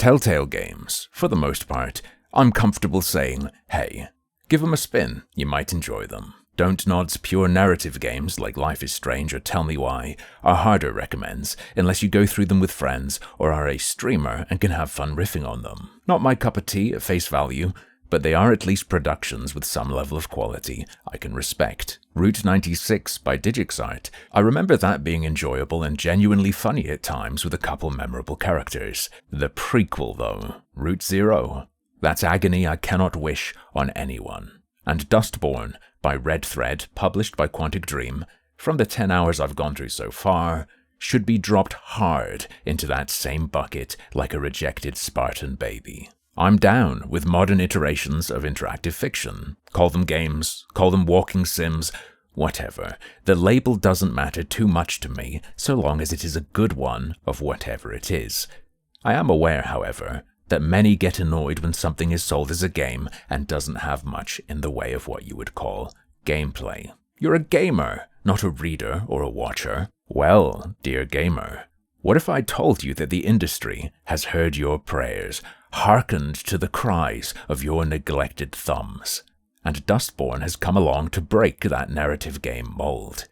Telltale games, for the most part, I'm comfortable saying, hey, give them a spin, you might enjoy them. Don't Nod's pure narrative games like Life is Strange or Tell Me Why are harder recommends unless you go through them with friends or are a streamer and can have fun riffing on them. Not my cup of tea at face value, but they are at least productions with some level of quality I can respect. Route 96 by Digixart. I remember that being enjoyable and genuinely funny at times with a couple memorable characters. The prequel though, Route Zero. That's agony I cannot wish on anyone. And Dustborne by Red Thread, published by Quantic Dream, from the 10 hours I've gone through so far, should be dropped hard into that same bucket like a rejected Spartan baby. I'm down with modern iterations of interactive fiction. Call them games, call them walking sims, whatever. The label doesn't matter too much to me, so long as it is a good one of whatever it is. I am aware, however, that many get annoyed when something is sold as a game and doesn't have much in the way of what you would call gameplay. You're a gamer, not a reader or a watcher. Well, dear gamer, what if I told you that the industry has heard your prayers, hearkened to the cries of your neglected thumbs, and Dustborne has come along to break that narrative game mold?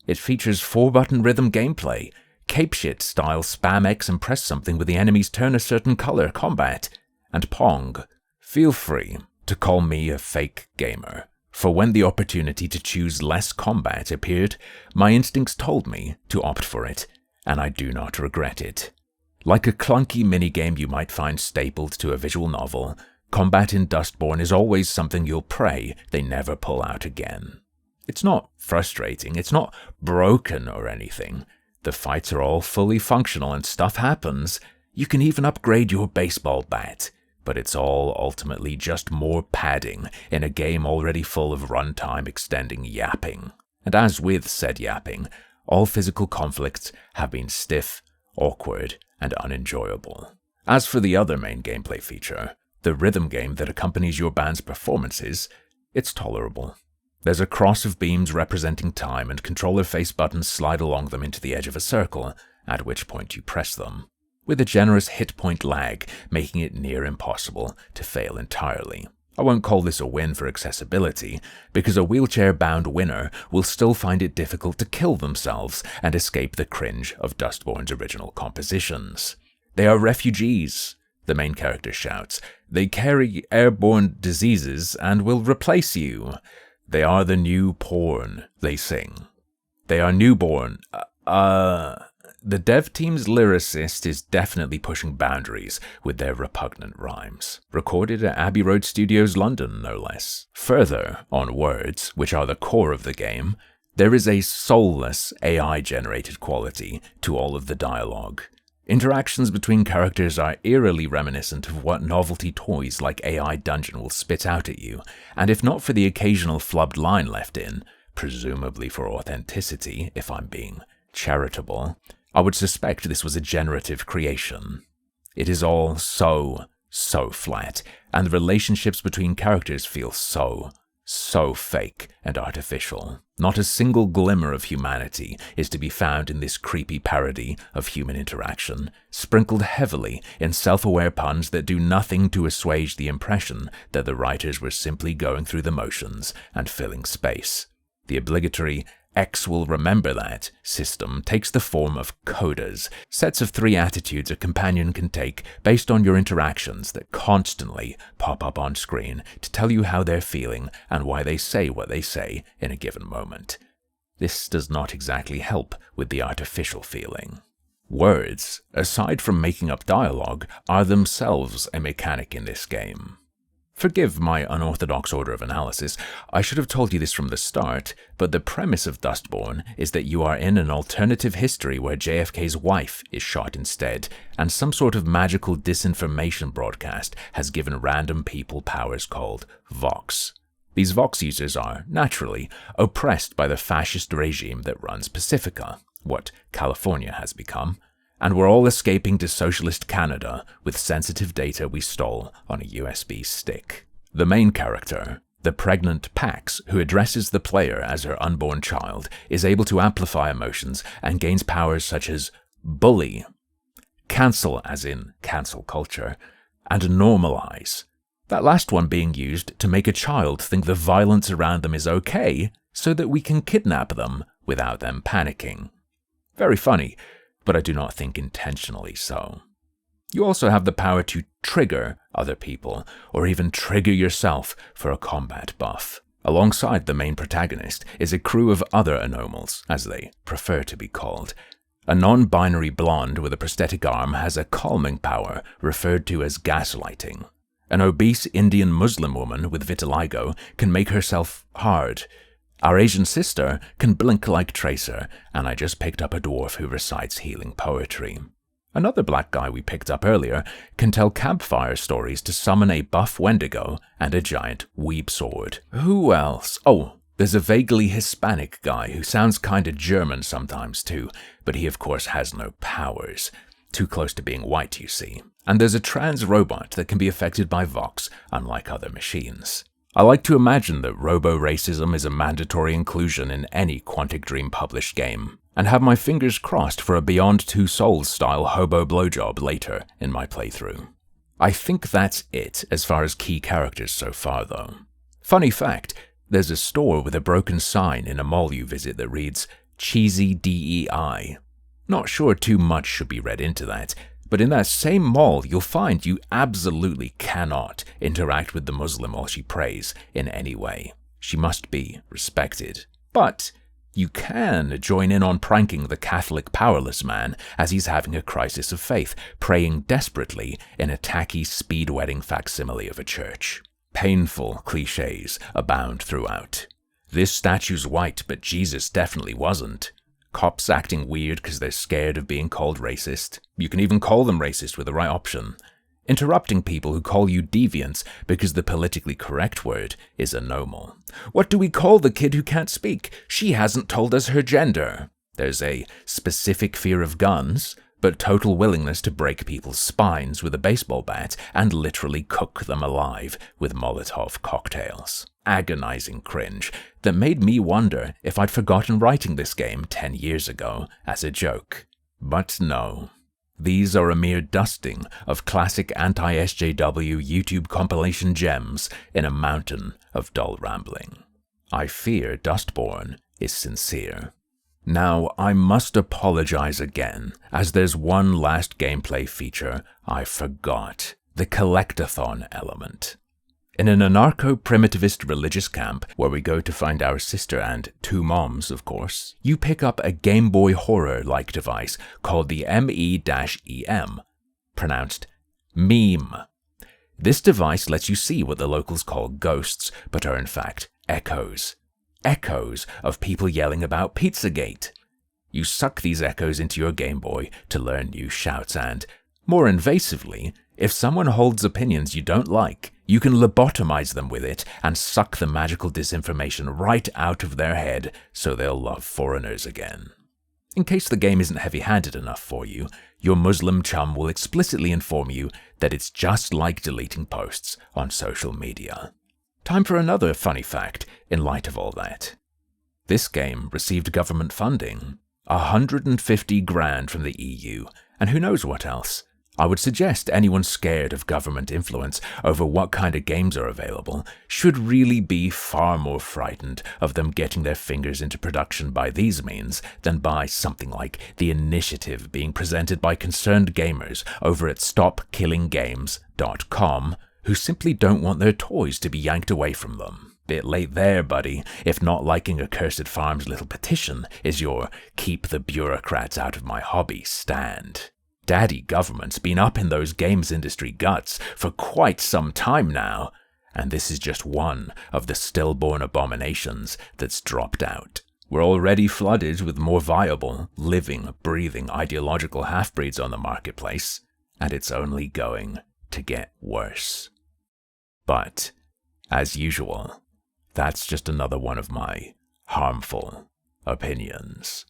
It features 4-button rhythm gameplay, cape-shit style spam X and press something with the enemies turn a certain color combat, and Pong. Feel free to call me a fake gamer, for when the opportunity to choose less combat appeared, my instincts told me to opt for it, and I do not regret it. Like a clunky minigame you might find stapled to a visual novel, combat in Dustborne is always something you'll pray they never pull out again. It's not frustrating, it's not broken or anything. The fights are all fully functional and stuff happens. You can even upgrade your baseball bat, but it's all ultimately just more padding in a game already full of runtime extending yapping. And as with said yapping, all physical conflicts have been stiff, awkward, and unenjoyable. As for the other main gameplay feature, the rhythm game that accompanies your band's performances, it's tolerable. There's a cross of beams representing time and controller face buttons slide along them into the edge of a circle, at which point you press them, with a generous hit point lag making it near impossible to fail entirely. I won't call this a win for accessibility, because a wheelchair-bound winner will still find it difficult to kill themselves and escape the cringe of Dustborne's original compositions. They are refugees, the main character shouts. They carry airborne diseases and will replace you. They are the new porn, they sing. They are newborn. The dev team's lyricist is definitely pushing boundaries with their repugnant rhymes. Recorded at Abbey Road Studios, London, no less. Further, on words, which are the core of the game, there is a soulless AI-generated quality to all of the dialogue. Interactions between characters are eerily reminiscent of what novelty toys like AI Dungeon will spit out at you, and if not for the occasional flubbed line left in, presumably for authenticity if I'm being charitable, I would suspect this was a generative creation. It is all so flat, and the relationships between characters feel so fake and artificial. Not a single glimmer of humanity is to be found in this creepy parody of human interaction, sprinkled heavily in self-aware puns that do nothing to assuage the impression that the writers were simply going through the motions and filling space. The obligatory X will remember that system takes the form of codas, sets of 3 attitudes a companion can take based on your interactions that constantly pop up on screen to tell you how they're feeling and why they say what they say in a given moment. This does not exactly help with the artificial feeling. Words, aside from making up dialogue, are themselves a mechanic in this game. Forgive my unorthodox order of analysis, I should have told you this from the start, but the premise of Dustborne is that you are in an alternative history where JFK's wife is shot instead, and some sort of magical disinformation broadcast has given random people powers called Vox. These Vox users are, naturally, oppressed by the fascist regime that runs Pacifica, what California has become, and we're all escaping to socialist Canada with sensitive data we stole on a USB stick. The main character, the pregnant Pax, who addresses the player as her unborn child, is able to amplify emotions and gains powers such as bully, cancel as in cancel culture, and normalize. That last one being used to make a child think the violence around them is okay so that we can kidnap them without them panicking. Very funny, but I do not think intentionally so. You also have the power to trigger other people, or even trigger yourself for a combat buff. Alongside the main protagonist is a crew of other anomals, as they prefer to be called. A non-binary blonde with a prosthetic arm has a calming power referred to as gaslighting. An obese Indian Muslim woman with vitiligo can make herself hard. Our Asian sister can blink like Tracer, and I just picked up a dwarf who recites healing poetry. Another black guy we picked up earlier can tell campfire stories to summon a buff Wendigo and a giant weeb sword. Who else? Oh, there's a vaguely Hispanic guy who sounds kinda German sometimes too, but he of course has no powers. Too close to being white, you see. And there's a trans robot that can be affected by Vox, unlike other machines. I like to imagine that robo-racism is a mandatory inclusion in any Quantic Dream published game, and have my fingers crossed for a Beyond Two Souls style hobo blowjob later in my playthrough. I think that's it as far as key characters so far though. Funny fact, there's a store with a broken sign in a mall you visit that reads, Cheesy DEI. Not sure too much should be read into that, but in that same mall you'll find you absolutely cannot interact with the Muslim while she prays in any way. She must be respected. But you can join in on pranking the Catholic powerless man as he's having a crisis of faith, praying desperately in a tacky speed-wedding facsimile of a church. Painful cliches abound throughout. This statue's white, but Jesus definitely wasn't. Cops acting weird because they're scared of being called racist. You can even call them racist with the right option. Interrupting people who call you deviants because the politically correct word is anomal. What do we call the kid who can't speak? She hasn't told us her gender. There's a specific fear of guns, but total willingness to break people's spines with a baseball bat and literally cook them alive with Molotov cocktails. Agonizing cringe that made me wonder if I'd forgotten writing this game 10 years ago as a joke. But no. These are a mere dusting of classic anti-SJW YouTube compilation gems in a mountain of dull rambling. I fear Dustborne is sincere. Now, I must apologize again, as there's one last gameplay feature I forgot, the collectathon element. In an anarcho-primitivist religious camp, where we go to find our sister and two moms, of course, you pick up a Game Boy Horror-like device called the ME-EM, pronounced meme. This device lets you see what the locals call ghosts, but are in fact echoes. Echoes of people yelling about Pizzagate. You suck these echoes into your Game Boy to learn new shouts and, more invasively, if someone holds opinions you don't like, you can lobotomize them with it and suck the magical disinformation right out of their head so they'll love foreigners again. In case the game isn't heavy-handed enough for you, your Muslim chum will explicitly inform you that it's just like deleting posts on social media. Time for another funny fact in light of all that. This game received government funding, 150 grand from the EU, and who knows what else. I would suggest anyone scared of government influence over what kind of games are available should really be far more frightened of them getting their fingers into production by these means than by something like the initiative being presented by concerned gamers over at StopKillingGames.com who simply don't want their toys to be yanked away from them. Bit late there, buddy, if not liking Accursed Farm's little petition is your keep the bureaucrats out of my hobby stand. Daddy government's been up in those games industry guts for quite some time now, and this is just one of the stillborn abominations that's dropped out. We're already flooded with more viable, living, breathing ideological half-breeds on the marketplace, and it's only going to get worse. But, as usual, that's just another one of my harmful opinions.